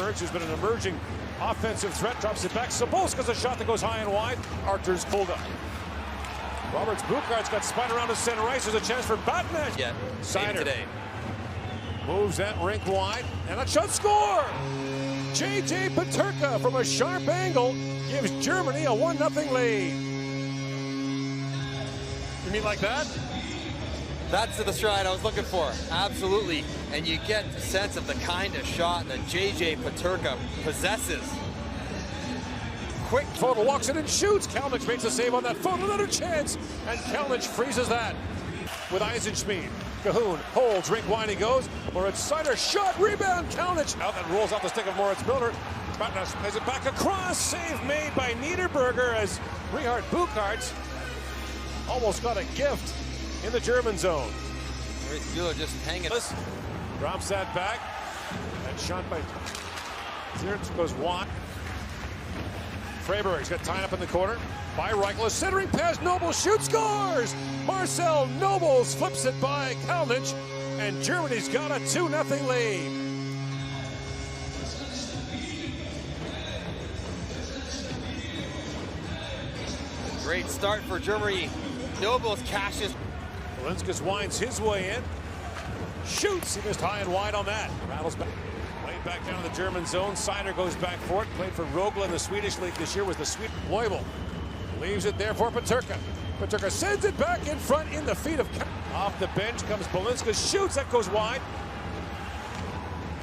Bergs, who's been an emerging offensive threat, drops it back. Sabulska's a shot that goes high and wide. Arthur's pulled up. Roberts Buchardt's got spun around to center ice. There's a chance for Batman. Yeah, Zaider today moves that rink wide, and a shot score! J.J. Pfёdderl from a sharp angle gives Germany a 1-0 lead. You mean like that? That's the stride I was looking for. Absolutely. And you get a sense of the kind of shot that J.J. Pfёdderl possesses. Quick, Pfёdderl walks in and shoots. Kalnick makes a save on that. Pfёdderl another chance, and Kalnick freezes that with Eisenschmied. Cahoon holds, rink wide he goes. Moritz Seider shot, rebound, Kalnick out and rolls off the stick of Moritz Milner. Batnas plays it back across, save made by Niederberger as Richard Buchardt's almost got a gift in the German zone. Mueller just hanging. Drops that back, and shot by Ziertz goes wide. Freiberg's got tied up in the corner by Reichel. Centering pass, Nobles shoots, scores! Marcel Nobles flips it by Kalnick, and Germany's got a 2-0 lead. Great start for Germany. Nobles cashes. Ballinskis winds his way in. Shoots, he missed high and wide on that. Rattles back. Played back down to the German zone. Seider goes back for it. Played for Rögle in the Swedish league this year. Was the Swede Leubel. Leaves it there for Pfёdderl. Pfёdderl sends it back in front in the feet of off the bench comes Ballinskis. Shoots, that goes wide.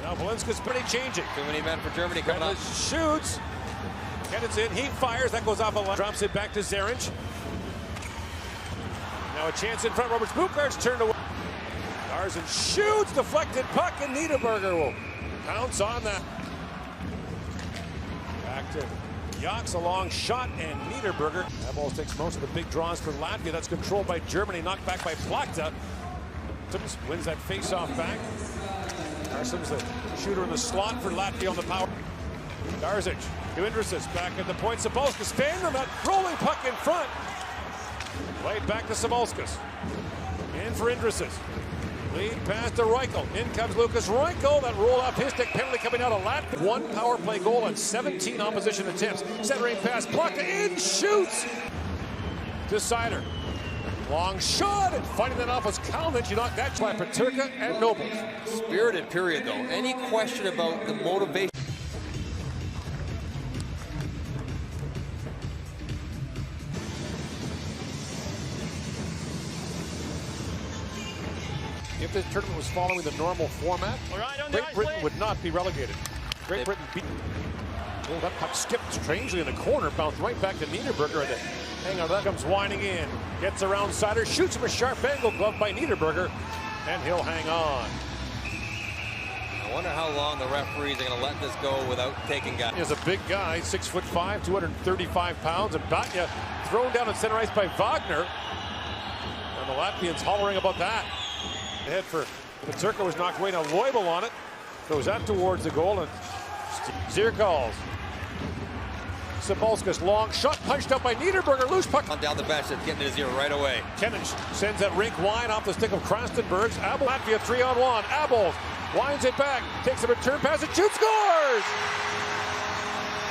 Now Ballinskis pretty changing. Too many men for Germany coming up. Shoots. Kenned's in. He fires. That goes off a line. Drops it back to Zerinch. Now a chance in front. Roberts Buchardt's turned away. Garzen shoots. Deflected puck, and Niederberger will pounce on that. Back to Jaks, a long shot, and Niederberger. Abolz takes most of the big draws for Latvia. That's controlled by Germany, knocked back by Plachta. Tims wins that face-off back. Garzen's the shooter in the slot for Latvia on the power. Garzic to Indricis, back at the point. Sabulskis fan on that rolling puck in front. Played back to Sabulskis. In for Indricis. Lead pass to Reichel. In comes Lucas Reichel. That roll off his stick. Penalty coming out of Latvia. 1 power play goal on 17 opposition attempts. Centering pass. Plachta in. Shoots. To Zaider. Long shot. And fighting that off was Kalnick. You knocked that by Pfёdderl and Nobles. Spirited period, though. Any question about the motivation? If this tournament was following the normal format, Great Britain would not be relegated. Great Britain beat. Oh, that puck skipped strangely in the corner, bounced right back to Niederberger. Hang on, that comes winding in. Gets around Zaider, shoots him a sharp angle, glove by Niederberger, and he'll hang on. I wonder how long the referees are going to let this go without taking guys. He's a big guy, 6'5", 235 pounds, and Batya thrown down at center ice by Wagner. And the Latvians hollering about that. Head for Pfёdderl was knocked away. Now Leubel on it. Throws that towards the goal, and Zierkalls. Sabulskis, long shot, punched up by Niederberger, loose puck. On down the bench, it's getting to zero right away. Kenned's sends that rink wide off the stick of Krastenbergs. Abolz, Latvia 3-on-1. Abolz winds it back, takes a return pass, and shoots, scores!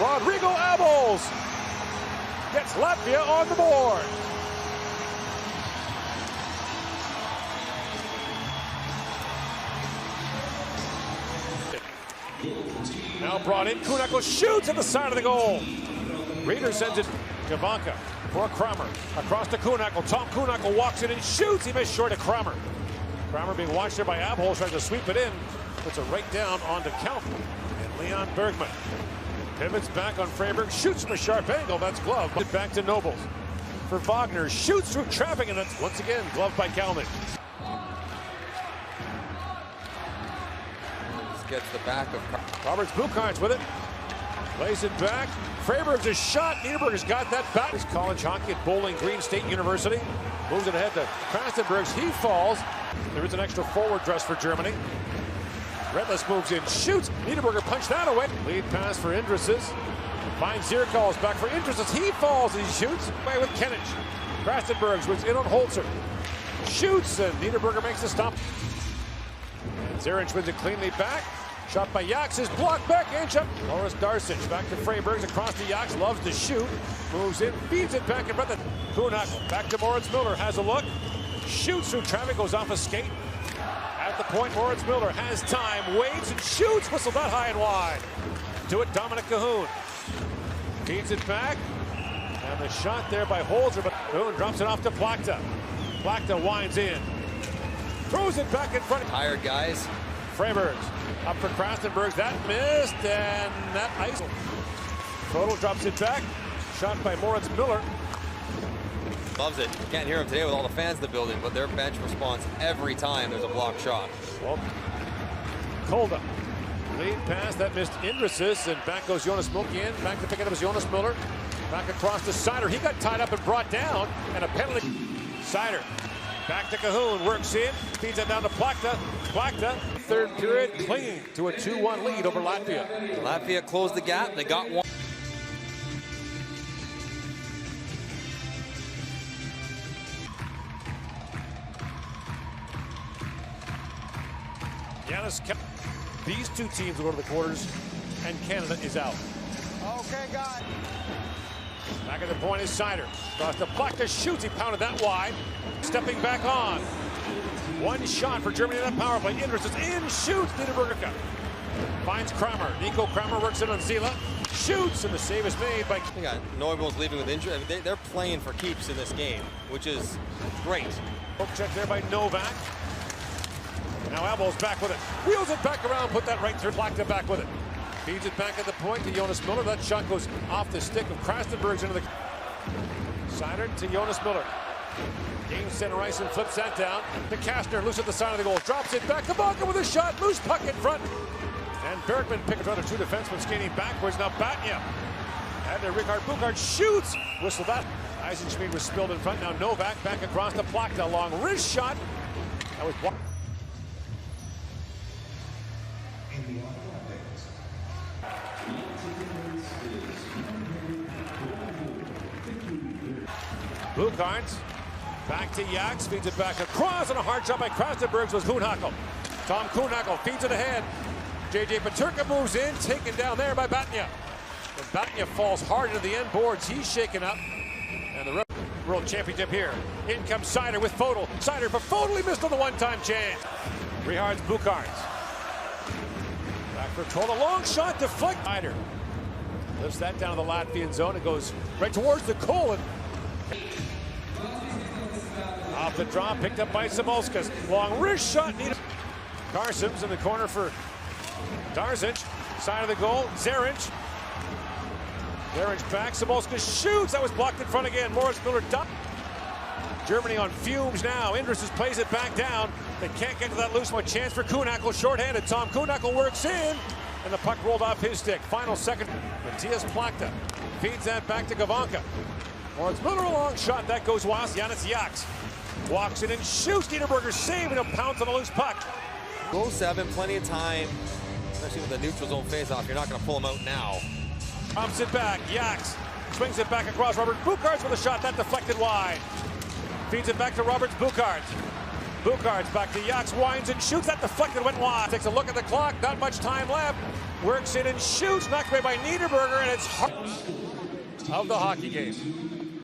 Rodrigo Abolz gets Latvia on the board. Now brought in, Kuhnhackl shoots at the side of the goal. Reeder sends it to Vanka for Kramer. Across to Kuhnhackl. Tom Kuhnhackl walks in and shoots. He missed short of Kramer. Kramer being watched there by Abholz, trying to sweep it in. Puts it right down onto Kelp and Leon Bergman. Pivots back on Freiberg, shoots from a sharp angle. That's glove. Back to Nobles. For Wagner, shoots through traffic, and that's once again gloved by Kalnick. Gets the back of Roberts Buchardt's with it. Plays it back. Freiberg's a shot. Niederberger's got that back. His college hockey at Bowling Green State University. Moves it ahead to Krastenbergs. He falls. There is an extra forward dress for Germany. Redless moves in, shoots. Niederberger punched that away. Lead pass for Indricis. Finds Zierkalls back for Indricis. He falls and he shoots away with Kenned's. Krastenbergs was in on Holzer. Shoots, and Niederberger makes a stop. And Zerinch wins it cleanly back. Shot by Jaks is blocked back in. Loris Darcic back to Freibergs across to Jaks. Loves to shoot. Moves in. Feeds it back in front of Kuhnhackl. Back to Moritz Miller. Has a look. Shoots through traffic. Goes off a skate. At the point, Moritz Miller has time. Waits and shoots. Whistle that high and wide. To it, Dominic Cahoon. Feeds it back. And the shot there by Holzer. But Cahoon drops it off to Plachta. Plachta winds in. Throws it back in front. Tired guys. Freibergs up for Krastenberg. That missed, and that ice. Pföderdl drops it back. Shot by Moritz Miller. Loves it. You can't hear him today with all the fans in the building, but their bench responds every time there's a blocked shot. Well, Kolda. Lead pass, that missed Indrisis, and back goes Jonas Mulkien. Back to pick it up is Jonas Miller. Back across to Zaider. He got tied up and brought down, and a penalty. Zaider. Back to Cahoon, works in, feeds it down to Plachta. Plachta, third period, clinging to a 2-1 lead over Latvia. Latvia closed the gap. They got one. Giannis kept these two teams will go to the quarters, and Canada is out. Okay, got it. Back at the point is Zaider. Across to Plachta, shoots, he pounded that wide. Stepping back on. One shot for Germany in that power play. Indris is in, shoots, Niederberger. Finds Kramer. Nico Kramer works in on Zila. Shoots, and the save is made by... They got Nёbels leaving with injury. I mean, they're playing for keeps in this game, which is great. Poke check there by Novak. Now Abel's back with it. Wheels it back around, put that right through. Plachta back with it. Feeds it back at the point to Jonas Miller. That shot goes off the stick of Krastenbergs into the... Zaider to Jonas Miller. Gains center ice and flips that down. To Kastner, loose at the side of the goal. Drops it back. Kabanka with a shot. Loose puck in front. And Bergman picks up two defensemen skating backwards. Now Batnia. And there Richard Bukart shoots. Whistle that. Eisenschmied was spilled in front. Now Novak back across to Plachta. Long wrist shot. That was blocked. Bukart back to Jaks, feeds it back across, and a hard shot by Krastenbergs was Kuhnhackl. Tom Kuhnhackl feeds it ahead. JJ Pteterka moves in, taken down there by Batnia. And Batnia falls hard into the end boards. He's shaken up. And the World Championship here. In comes Zaider with Pföderdl. Zaider for Pföderdl, he missed on the one-time chance. Rehards Bukart. Back for Troll, a long shot, deflect. Zaider lifts that down to the Latvian zone. It goes right towards the goal. And off the draw, picked up by Samolskas. Long wrist shot. Carson's in the corner for Darcic. Side of the goal, Zaric. Zaric back, Samolskas shoots. That was blocked in front again. Moritz Miller dumped. Germany on fumes now. Indris plays it back down. They can't get to that loose one. Chance for Kuhnhackl, shorthanded. Tom Kuhnhackl works in, and the puck rolled off his stick. Final second. Matthias Plachta feeds that back to Gavanka. Moritz Miller, a long shot. That goes wide. Janis Jaks walks it and shoots. Niederberger save, and he'll pounce on a loose puck. Goal 7, plenty of time, especially with the neutral zone face-off. You're not going to pull him out now. Pumps it back. Jaks swings it back across. Robert Bukarts with a shot. That deflected wide. Feeds it back to Roberts Bukart. Bukarts back to Jaks. Winds and shoots. That deflected, went wide. Takes a look at the clock. Not much time left. Works in and shoots. Knocked away by Niederberger, and it's heart of the hockey game.